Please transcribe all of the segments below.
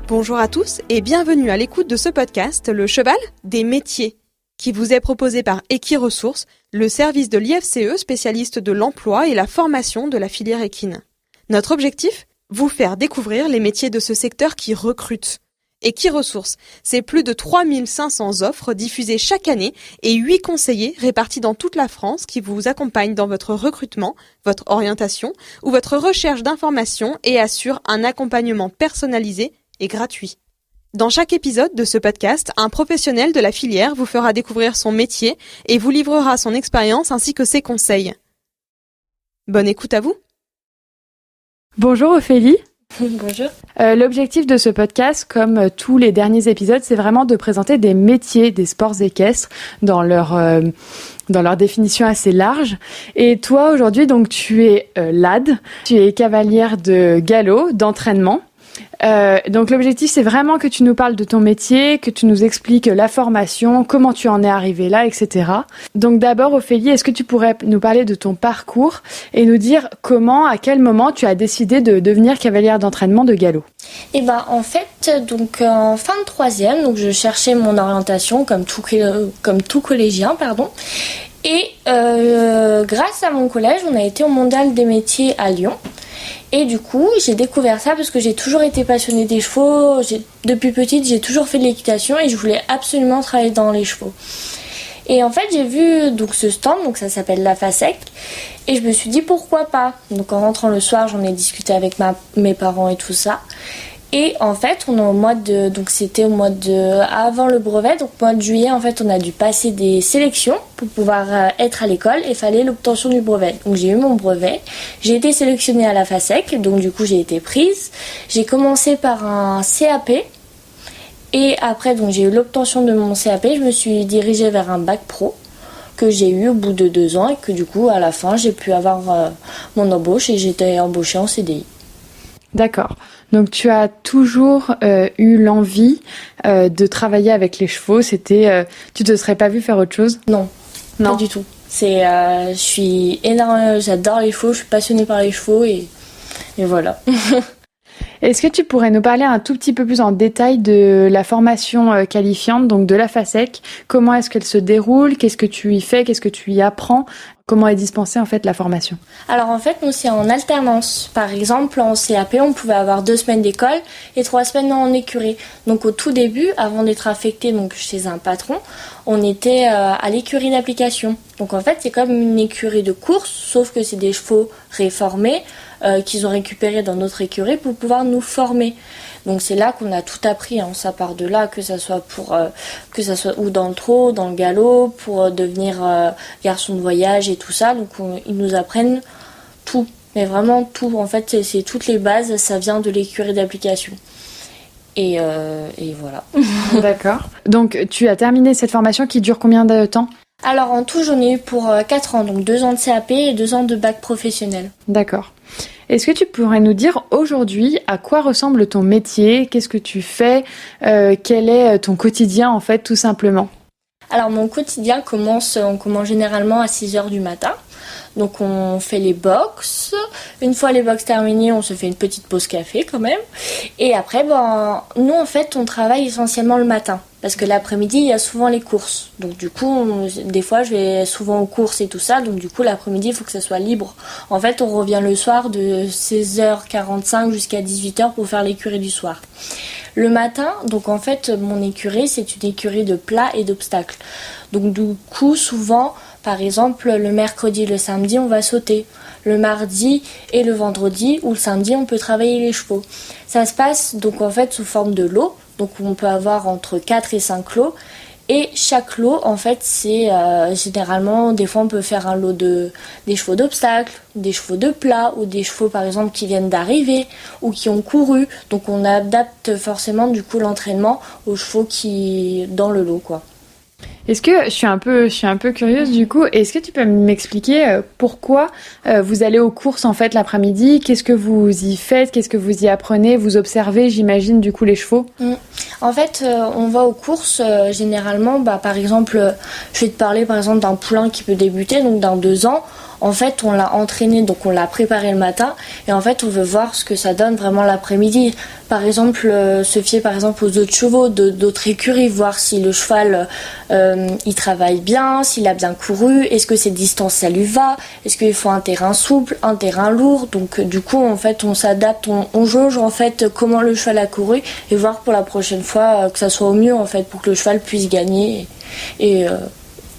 Bonjour à tous et bienvenue à l'écoute de ce podcast, Le Cheval des métiers, qui vous est proposé par Equiresources, le service de l'IFCE spécialiste de l'emploi et la formation de la filière équine. Notre objectif ? Vous faire découvrir les métiers de ce secteur qui recrute. Equiresources, c'est plus de 3500 offres diffusées chaque année et 8 conseillers répartis dans toute la France qui vous accompagnent dans votre recrutement, votre orientation ou votre recherche d'informations et assurent un accompagnement personnalisé et gratuit. Dans chaque épisode de ce podcast, un professionnel de la filière vous fera découvrir son métier et vous livrera son expérience ainsi que ses conseils. Bonne écoute à vous. Bonjour Ophélie. Bonjour. L'objectif de ce podcast, comme tous les derniers épisodes, c'est vraiment de présenter des métiers des sports équestres dans leur définition assez large. Et toi, aujourd'hui, donc, tu es LAD, tu es cavalière de galop, d'entraînement. Donc l'objectif, c'est vraiment que tu nous parles de ton métier, que tu nous expliques la formation, comment tu en es arrivée là, etc. Donc d'abord, Ophélie, est-ce que tu pourrais nous parler de ton parcours et nous dire comment, à quel moment tu as décidé de devenir cavalière d'entraînement de galop ? Et en fait, donc en fin de troisième, donc je cherchais mon orientation comme tout collégien, Et grâce à mon collège, on a été au Mondial des métiers à Lyon. Et du coup, j'ai découvert ça parce que j'ai toujours été passionnée des chevaux. Depuis petite, j'ai toujours fait de l'équitation et je voulais absolument travailler dans les chevaux. Et en fait, j'ai vu donc ce stand, donc ça s'appelle la FASEC, et je me suis dit pourquoi pas. Donc en rentrant le soir, j'en ai discuté avec mes parents et tout ça. Et en fait, c'était avant le brevet, donc mois de juillet, en fait, on a dû passer des sélections pour pouvoir être à l'école et fallait l'obtention du brevet. Donc j'ai eu mon brevet, j'ai été sélectionnée à la FASEC, donc du coup j'ai été prise. J'ai commencé par un CAP et après donc j'ai eu l'obtention de mon CAP, je me suis dirigée vers un bac pro que j'ai eu au bout de 2 ans et que du coup à la fin j'ai pu avoir mon embauche et j'étais embauchée en CDI. D'accord. Donc tu as toujours eu l'envie de travailler avec les chevaux. Tu te serais pas vue faire autre chose ? Non, pas du tout. J'adore les chevaux, je suis passionnée par les chevaux et voilà. Est-ce que tu pourrais nous parler un tout petit peu plus en détail de la formation qualifiante, donc de la FASEC ? Comment est-ce qu'elle se déroule ? Qu'est-ce que tu y fais ? Qu'est-ce que tu y apprends ? Comment est dispensée en fait la formation ? Alors en fait, nous c'est en alternance. Par exemple, en CAP, on pouvait avoir 2 semaines d'école et 3 semaines en écurie. Donc au tout début, avant d'être affecté donc chez un patron, on était à l'écurie d'application. Donc en fait, c'est comme une écurie de course, sauf que c'est des chevaux réformés qu'ils ont récupérés dans notre écurie pour pouvoir nous former. Donc c'est là qu'on a tout appris, ça part de là, que ça soit ou dans le trot, dans le galop, pour devenir garçon de voyage et tout ça. Donc ils nous apprennent tout, mais vraiment tout. En fait, c'est toutes les bases, ça vient de l'écurie d'application. Et voilà. D'accord. Donc tu as terminé cette formation qui dure combien de temps ? Alors en tout, j'en ai eu pour 4 ans, donc 2 ans de CAP et 2 ans de bac professionnel. D'accord. Est-ce que tu pourrais nous dire aujourd'hui à quoi ressemble ton métier ? Qu'est-ce que tu fais ? Quel est ton quotidien en fait tout simplement ? Alors mon quotidien on commence généralement à 6h du matin. Donc on fait les box. Une fois les box terminées, on se fait une petite pause café quand même. Et après, nous en fait, on travaille essentiellement le matin. Parce que l'après-midi, il y a souvent les courses. Donc du coup, des fois, je vais souvent aux courses et tout ça. Donc du coup, l'après-midi, il faut que ça soit libre. En fait, on revient le soir de 16h45 jusqu'à 18h pour faire l'écurie du soir. Le matin, donc en fait, mon écurie, c'est une écurie de plats et d'obstacles. Donc du coup, souvent, par exemple, le mercredi et le samedi, on va sauter. Le mardi et le vendredi ou le samedi, on peut travailler les chevaux. Ça se passe donc en fait sous forme de lot. Donc on peut avoir entre 4 et 5 lots. Et chaque lot, en fait, c'est généralement, des fois on peut faire un lot des chevaux d'obstacles, des chevaux de plat ou des chevaux par exemple qui viennent d'arriver ou qui ont couru. Donc on adapte forcément du coup l'entraînement aux chevaux qui dans le lot quoi. Est-ce que je suis un peu curieuse du coup, est-ce que tu peux m'expliquer pourquoi vous allez aux courses en fait l'après-midi ? Qu'est-ce que vous y faites ? Qu'est-ce que vous y apprenez ? Vous observez, j'imagine, du coup les chevaux ? En fait, on va aux courses généralement, par exemple, je vais te parler par exemple d'un poulain qui peut débuter, donc dans 2 ans. en fait, on l'a entraîné, donc on l'a préparé le matin, et en fait, on veut voir ce que ça donne vraiment l'après-midi. Par exemple, se fier par exemple aux autres chevaux, d'autres écuries, voir si le cheval, il travaille bien, s'il a bien couru, est-ce que ses distances, ça lui va, est-ce qu'il faut un terrain souple, un terrain lourd. Donc, du coup, en fait, on s'adapte, on jauge en fait comment le cheval a couru, et voir pour la prochaine fois que ça soit au mieux, en fait, pour que le cheval puisse gagner et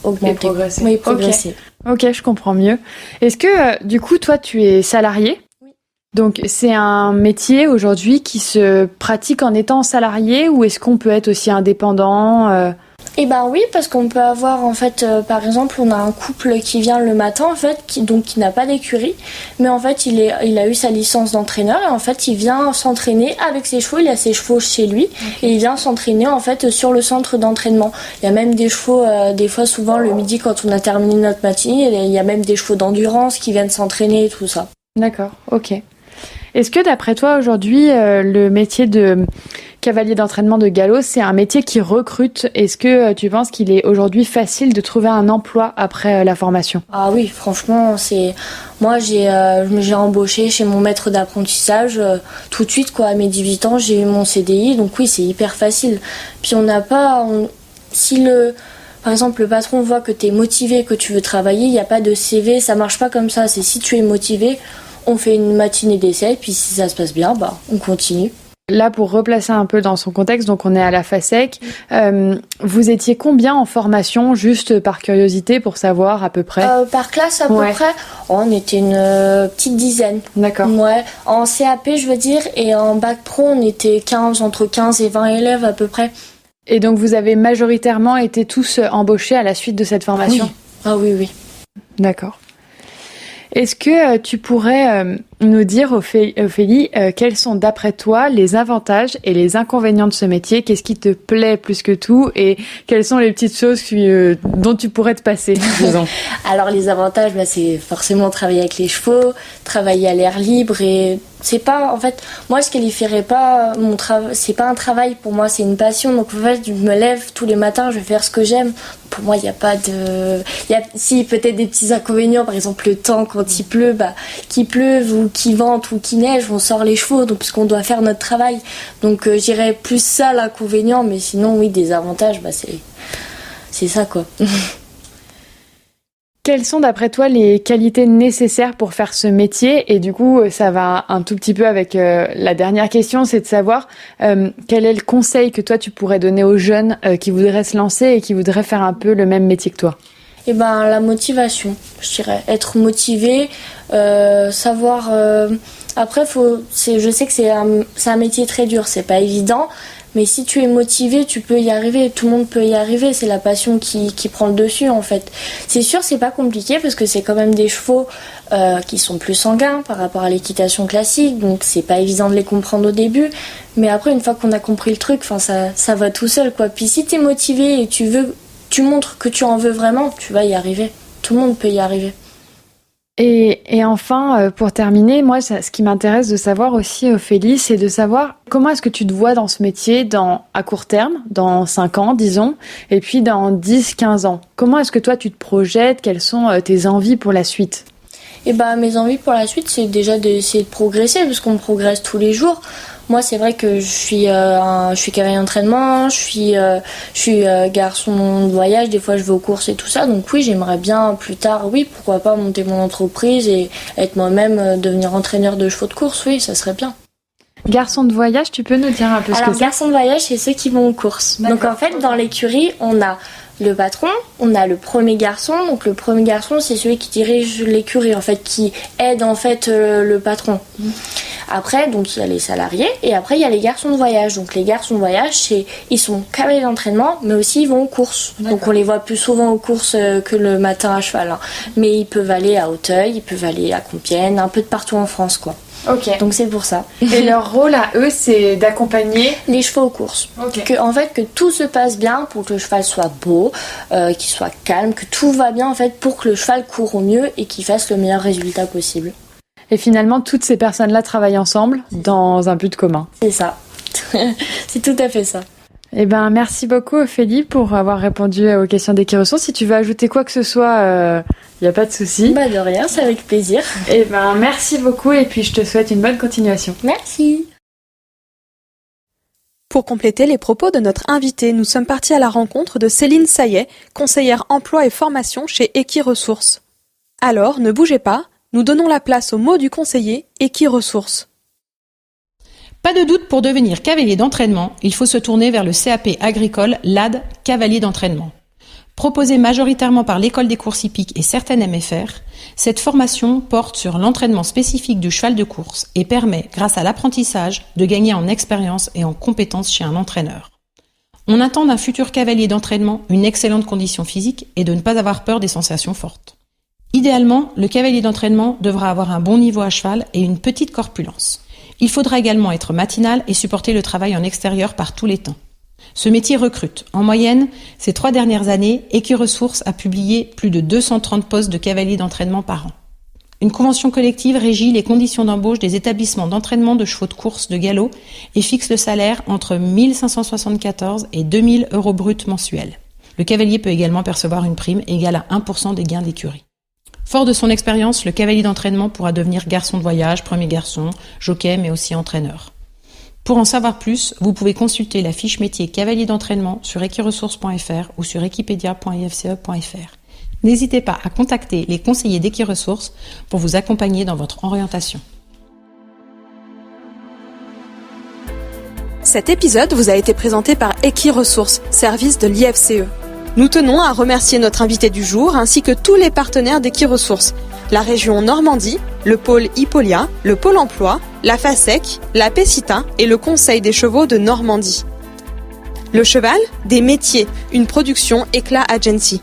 augmenter. Et progresser. Oui, progresser. Ok, je comprends mieux. Est-ce que, du coup, toi, tu es salarié ? Oui. Donc, c'est un métier aujourd'hui qui se pratique en étant salarié ou est-ce qu'on peut être aussi indépendant Eh ben oui, parce qu'on peut avoir en fait, par exemple, on a un couple qui vient le matin en fait, qui n'a pas d'écurie, mais en fait il a eu sa licence d'entraîneur et en fait il vient s'entraîner avec ses chevaux, il a ses chevaux chez lui et il vient s'entraîner en fait sur le centre d'entraînement. Il y a même des chevaux, des fois souvent le midi quand on a terminé notre matinée, il y a même des chevaux d'endurance qui viennent s'entraîner et tout ça. D'accord, ok. Est-ce que d'après toi aujourd'hui, le métier de cavalier d'entraînement de galop, c'est un métier qui recrute ? Est-ce que tu penses qu'il est aujourd'hui facile de trouver un emploi après la formation ? Ah oui, franchement, moi j'ai embauché chez mon maître d'apprentissage tout de suite quoi, à mes 18 ans, j'ai eu mon CDI, donc oui, c'est hyper facile. Puis par exemple, le patron voit que tu es motivé, que tu veux travailler, il n'y a pas de CV, ça marche pas comme ça. C'est si tu es motivé, on fait une matinée d'essai, puis si ça se passe bien, on continue. Là, pour replacer un peu dans son contexte, donc on est à la FASEC. Vous étiez combien en formation, juste par curiosité, pour savoir à peu près Par classe, à peu près, on était une petite dizaine. D'accord. Ouais. En CAP, je veux dire, et en bac pro, on était entre 15 et 20 élèves à peu près. Et donc, vous avez majoritairement été tous embauchés à la suite de cette formation ? Oui. Ah oui. D'accord. Est-ce que tu pourrais nous dire, Ophélie, quels sont d'après toi les avantages et les inconvénients de ce métier ? Qu'est-ce qui te plaît plus que tout ? Et quelles sont les petites choses dont tu pourrais te passer, disons ? Alors les avantages, c'est forcément travailler avec les chevaux, travailler à l'air libre et c'est pas, en fait, moi je qualifierais pas mon travail, c'est pas un travail pour moi, c'est une passion. Donc en fait, je me lève tous les matins, je vais faire ce que j'aime. Pour moi, il y a pas de, si peut-être des petits inconvénients, par exemple le temps quand il pleut, qu'il pleuve ou qu'il vente ou qu'il neige, on sort les chevaux, donc puisqu'on doit faire notre travail. Donc j'irais plus ça l'inconvénient, mais sinon oui, des avantages, c'est ça quoi. Quelles sont d'après toi les qualités nécessaires pour faire ce métier ? Et du coup, ça va un tout petit peu avec la dernière question, c'est de savoir quel est le conseil que toi tu pourrais donner aux jeunes qui voudraient se lancer et qui voudraient faire un peu le même métier que toi ? Eh la motivation, je dirais. Être motivé, savoir... Après, je sais que c'est un métier très dur, c'est pas évident. Mais si tu es motivé, tu peux y arriver. Tout le monde peut y arriver. C'est la passion qui prend le dessus, en fait. C'est sûr, c'est pas compliqué parce que c'est quand même des chevaux qui sont plus sanguins par rapport à l'équitation classique. Donc, c'est pas évident de les comprendre au début. Mais après, une fois qu'on a compris le truc, ça va tout seul, quoi. Puis si t'es motivé et tu montres que tu en veux vraiment, tu vas y arriver. Tout le monde peut y arriver. Et enfin, pour terminer, moi, ce qui m'intéresse de savoir aussi, Ophélie, c'est de savoir comment est-ce que tu te vois dans ce métier à court terme, dans 5 ans, disons, et puis dans 10, 15 ans. Comment est-ce que toi, tu te projettes ? Quelles sont tes envies pour la suite ? Mes envies pour la suite, c'est déjà d'essayer de progresser, parce qu'on progresse tous les jours. Moi, c'est vrai que je suis cavalier d'entraînement, je suis garçon de voyage, des fois je vais aux courses et tout ça. Donc oui, j'aimerais bien plus tard, oui, pourquoi pas monter mon entreprise et être moi-même, devenir entraîneur de chevaux de course, oui, ça serait bien. Garçon de voyage, tu peux nous dire un peu ce que c'est ? Alors, garçon de voyage, c'est ceux qui vont aux courses. D'accord. Donc en fait, dans l'écurie, on a le patron, on a le premier garçon. Donc le premier garçon, c'est celui qui dirige l'écurie, en fait, qui aide en fait le patron. Après, donc il y a les salariés et après il y a les garçons de voyage. Donc les garçons de voyage, ils sont cavaliers d'entraînement, mais aussi ils vont aux courses. D'accord. Donc on les voit plus souvent aux courses que le matin à cheval. Hein. Mais ils peuvent aller à Auteuil, ils peuvent aller à Compiègne, un peu de partout en France, quoi. Ok. Donc c'est pour ça. Et leur rôle à eux, c'est d'accompagner les chevaux aux courses. Ok. Que tout se passe bien pour que le cheval soit beau, qu'il soit calme, que tout va bien en fait pour que le cheval court au mieux et qu'il fasse le meilleur résultat possible. Et finalement, toutes ces personnes-là travaillent ensemble dans un but commun. C'est ça. C'est tout à fait ça. Merci beaucoup Ophélie pour avoir répondu aux questions d'Equiresources. Si tu veux ajouter quoi que ce soit, il n'y a pas de souci. De rien, c'est avec plaisir. Merci beaucoup et puis je te souhaite une bonne continuation. Merci. Pour compléter les propos de notre invitée, nous sommes partis à la rencontre de Céline Saillet, conseillère emploi et formation chez Equiresources. Alors, ne bougez pas, nous donnons la place au mot du conseiller Equiresources. Pas de doute, pour devenir cavalier d'entraînement, il faut se tourner vers le CAP agricole LAD Cavalier d'entraînement. Proposée majoritairement par l'école des courses hippiques et certaines MFR, cette formation porte sur l'entraînement spécifique du cheval de course et permet, grâce à l'apprentissage, de gagner en expérience et en compétences chez un entraîneur. On attend d'un futur cavalier d'entraînement une excellente condition physique et de ne pas avoir peur des sensations fortes. Idéalement, le cavalier d'entraînement devra avoir un bon niveau à cheval et une petite corpulence. Il faudra également être matinal et supporter le travail en extérieur par tous les temps. Ce métier recrute. En moyenne, ces 3 dernières années, Equiresources a publié plus de 230 postes de cavaliers d'entraînement par an. Une convention collective régit les conditions d'embauche des établissements d'entraînement de chevaux de course de galop et fixe le salaire entre 1 574 et 2 000 € bruts mensuels. Le cavalier peut également percevoir une prime égale à 1% des gains d'écurie. Fort de son expérience, le cavalier d'entraînement pourra devenir garçon de voyage, premier garçon, jockey, mais aussi entraîneur. Pour en savoir plus, vous pouvez consulter la fiche métier cavalier d'entraînement sur equiresources.fr ou sur equipedia.ifce.fr. N'hésitez pas à contacter les conseillers d'Equiresources pour vous accompagner dans votre orientation. Cet épisode vous a été présenté par Equiresources, service de l'IFCE. Nous tenons à remercier notre invité du jour ainsi que tous les partenaires d'Equiresources, la région Normandie, le pôle Hippolia, le pôle emploi, la FASEC, la PECITA et le Conseil des chevaux de Normandie. Le cheval, des métiers, une production Éclat Agency.